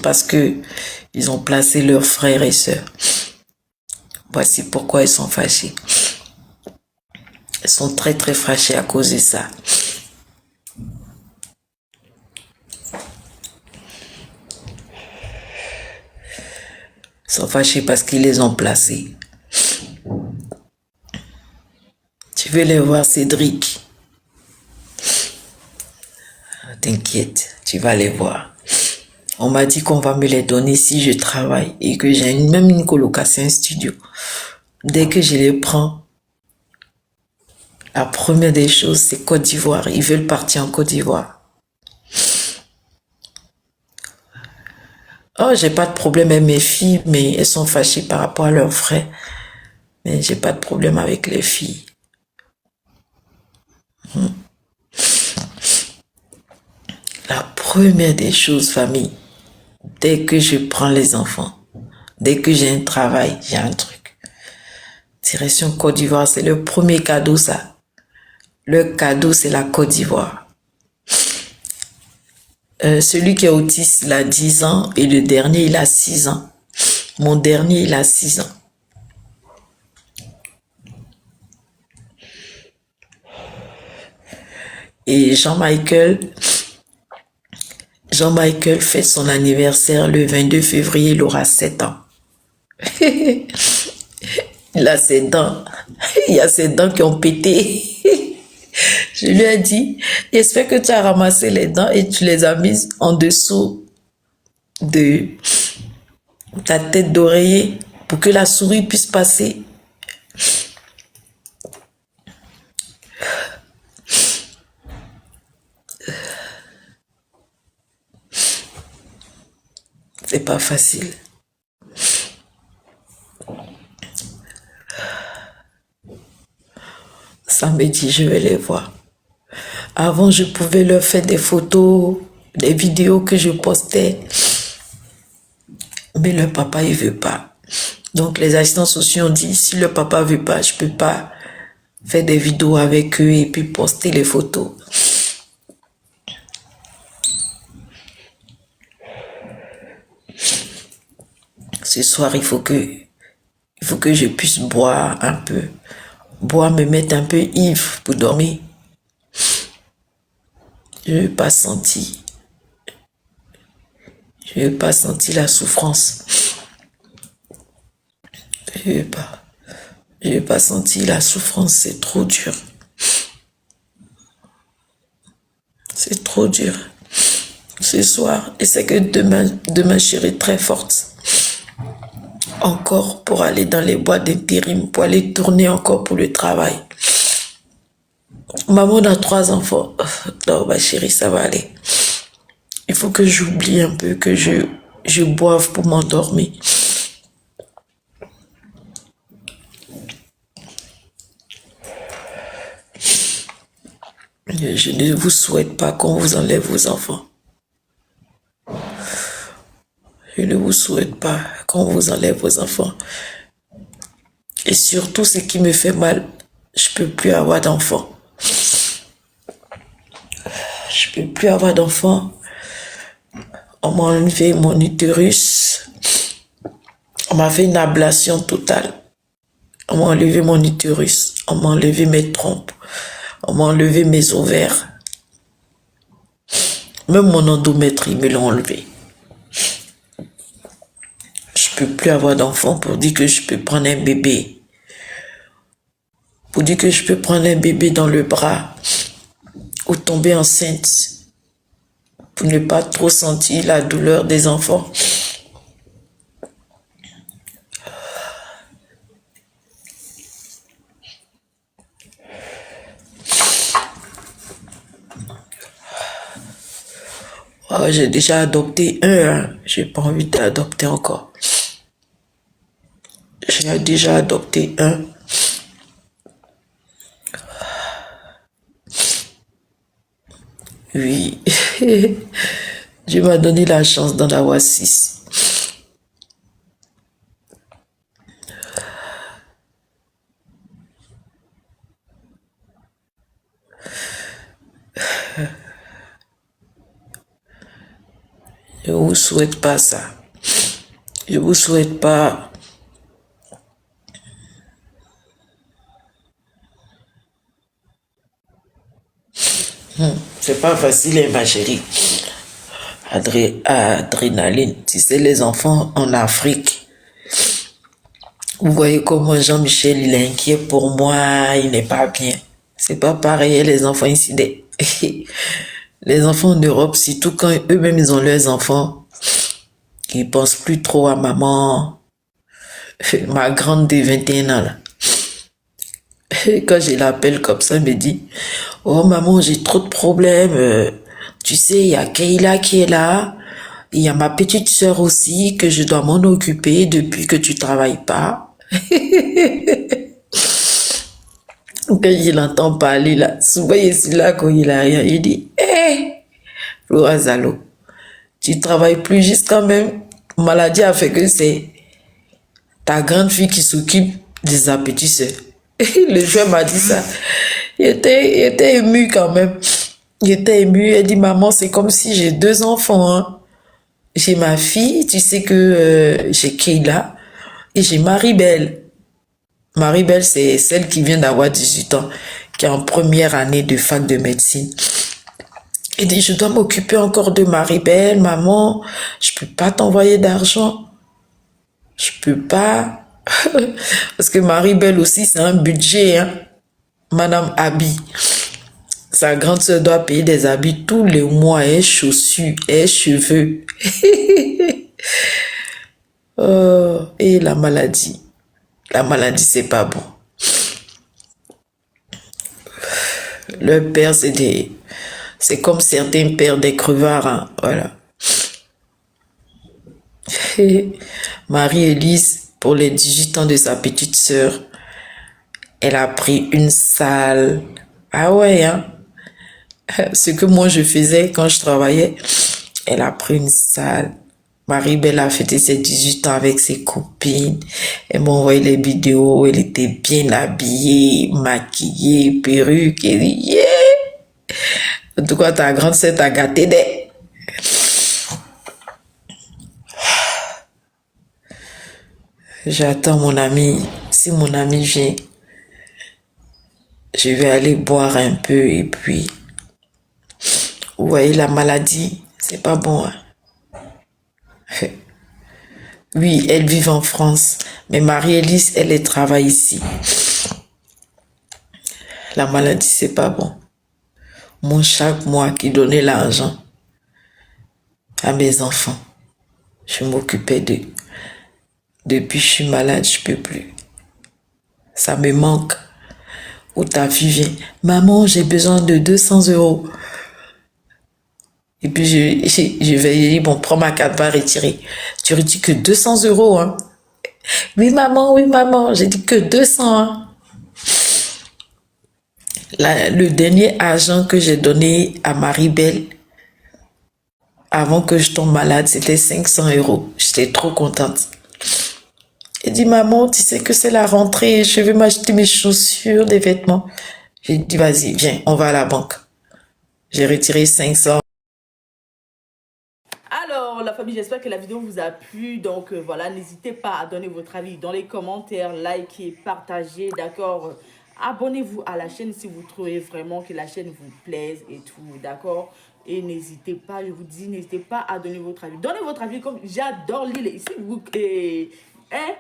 parce que ils ont placé leurs frères et sœurs. Voici pourquoi elles sont fâchées. Elles sont très très fâchées à cause de ça. Elles sont fâchées parce qu'ils les ont placés. Tu veux les voir, Cédric? T'inquiète, tu vas les voir. On m'a dit qu'on va me les donner si je travaille et que j'ai même une colocation, un studio. Dès que je les prends, la première des choses, c'est Côte d'Ivoire. Ils veulent partir en Côte d'Ivoire. Oh, j'ai pas de problème avec mes filles, mais elles sont fâchées par rapport à leurs frères. Mais j'ai pas de problème avec les filles. La première des choses, famille, dès que je prends les enfants, dès que j'ai un travail, j'ai un truc. Direction Côte d'Ivoire, c'est le premier cadeau, ça. Le cadeau, c'est la Côte d'Ivoire. Celui qui est autiste, il a 10 ans et le dernier, il a 6 ans. Mon dernier, il a 6 ans. Et Jean-Michel fait son anniversaire le 22 février, il aura 7 ans. Il a ses dents. Il y a ses dents qui ont pété. Je lui ai dit, j'espère que tu as ramassé les dents et tu les as mises en dessous de ta tête d'oreiller pour que la souris puisse passer. C'est pas facile. Samedi, je vais les voir. Avant, je pouvais leur faire des photos, des vidéos que je postais. Mais le papa, il veut pas. Donc, les assistants sociaux ont dit, si le papa veut pas, je peux pas faire des vidéos avec eux et puis poster les photos. Ce soir, il faut que je puisse boire un peu. Boire, me mettre un peu ivre pour dormir. Je n'ai pas senti. Je n'ai pas senti la souffrance. Je n'ai pas senti la souffrance. C'est trop dur. C'est trop dur. Ce soir, et c'est que demain je serai très forte. Encore pour aller dans les boîtes d'intérim, pour aller tourner encore pour le travail. Maman a 3 enfants. Non, ma chérie, ça va aller. Il faut que j'oublie un peu, que je boive pour m'endormir. Je ne vous souhaite pas qu'on vous enlève vos enfants. Je ne vous souhaite pas qu'on vous enlève vos enfants. Et surtout, ce qui me fait mal, Je peux plus avoir d'enfant. Je peux plus avoir d'enfant. On m'a enlevé mon utérus. On m'a fait une ablation totale. On m'a enlevé mon utérus. On m'a enlevé mes trompes. On m'a enlevé mes ovaires. Même mon endomètre, ils me l'ont enlevé. Je peux plus avoir d'enfant pour dire que je peux prendre un bébé. Pour dire que je peux prendre un bébé dans le bras ou tomber enceinte pour ne pas trop sentir la douleur des enfants. Oh, j'ai déjà adopté un, j'ai pas envie d'adopter encore. J'ai déjà adopté un. Oui, Dieu m'a donné la chance d'en avoir 6. Je vous souhaite pas ça. Je vous souhaite pas. C'est pas facile, hein, ma chérie. Adrénaline. Tu sais, les enfants en Afrique. Vous voyez comment Jean-Michel, il est inquiet pour moi, il n'est pas bien. C'est pas pareil, les enfants ici. Les enfants en Europe, surtout quand eux-mêmes ils ont leurs enfants, ils pensent plus trop à maman. Ma grande de 21 ans là. Quand je l'appelle comme ça, elle me dit, oh maman, j'ai trop de problèmes. Tu sais, il y a Kayla qui est là. Il y a ma petite sœur aussi que je dois m'en occuper depuis que tu travailles pas. Quand je l'entends parler là, souvent il est là quand il a rien, il dit, Flora Zalo, tu travailles plus juste quand même. Maladie a fait que c'est ta grande fille qui s'occupe de sa petite sœur. Le joueur m'a dit ça. Il était ému quand même. Il était ému. Il dit, maman, c'est comme si j'ai 2 enfants. Hein. J'ai ma fille, tu sais que j'ai Kayla, et j'ai Maribel. Maribel, c'est celle qui vient d'avoir 18 ans, qui est en première année de fac de médecine. Il dit, je dois m'occuper encore de Maribel, maman, je peux pas t'envoyer d'argent. Je peux pas. Parce que Maribel aussi, c'est un budget, hein. Madame Abi. Sa grande sœur doit payer des habits tous les mois, et chaussures, et cheveux. Oh, et la maladie. La maladie, c'est pas bon. Leur père, c'est comme certains pères des crevards, hein. Voilà. Marie-Élise, pour les 18 ans de sa petite sœur, elle a pris une salle. Ah ouais, hein. Ce que moi je faisais quand je travaillais, elle a pris une salle. Marie-Belle a fêté ses 18 ans avec ses copines. Elle m'a envoyé les vidéos. Elle était bien habillée, maquillée, perruque. Elle dit, yeah! En tout cas, ta grande sœur t'a gâté des. J'attends mon ami. Si mon ami vient, je vais aller boire un peu et puis, vous voyez, la maladie, c'est pas bon. Hein? Oui, elle vit en France, mais Marie-Élise, elle travaille ici. La maladie, c'est pas bon. Moi, chaque mois, qui donnait l'argent à mes enfants, je m'occupais d'eux. Depuis que je suis malade, je peux plus. Ça me manque. Où ta fille vient, maman, j'ai besoin de 200 €. Et puis je vais dire, bon, prends ma carte, va retirer. Tu retires que 200 €, hein. Oui, maman, j'ai dit que 200, hein. Le dernier argent que j'ai donné à Marie-Belle, avant que je tombe malade, c'était 500 €. J'étais trop contente. J'ai dit, maman, tu sais que c'est la rentrée, je veux m'acheter mes chaussures, des vêtements. J'ai dit, vas-y, viens, on va à la banque. J'ai retiré 500. Alors, la famille, j'espère que la vidéo vous a plu. Donc, voilà, n'hésitez pas à donner votre avis dans les commentaires, likez, partagez, d'accord? Abonnez-vous à la chaîne si vous trouvez vraiment que la chaîne vous plaise et tout, d'accord? Et n'hésitez pas, je vous dis, n'hésitez pas à donner votre avis. Donnez votre avis comme j'adore lire. Ici, vous... hein?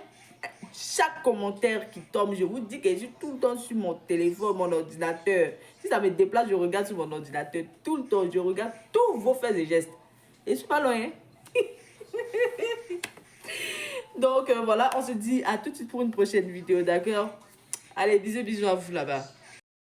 Chaque commentaire qui tombe, je vous dis que je suis tout le temps sur mon téléphone, mon ordinateur. Si ça me déplace, je regarde sur mon ordinateur tout le temps. Je regarde tous vos faits et gestes. Et je suis pas loin. Hein? Donc voilà, on se dit à tout de suite pour une prochaine vidéo, d'accord? Allez, bisous, bisous à vous là-bas.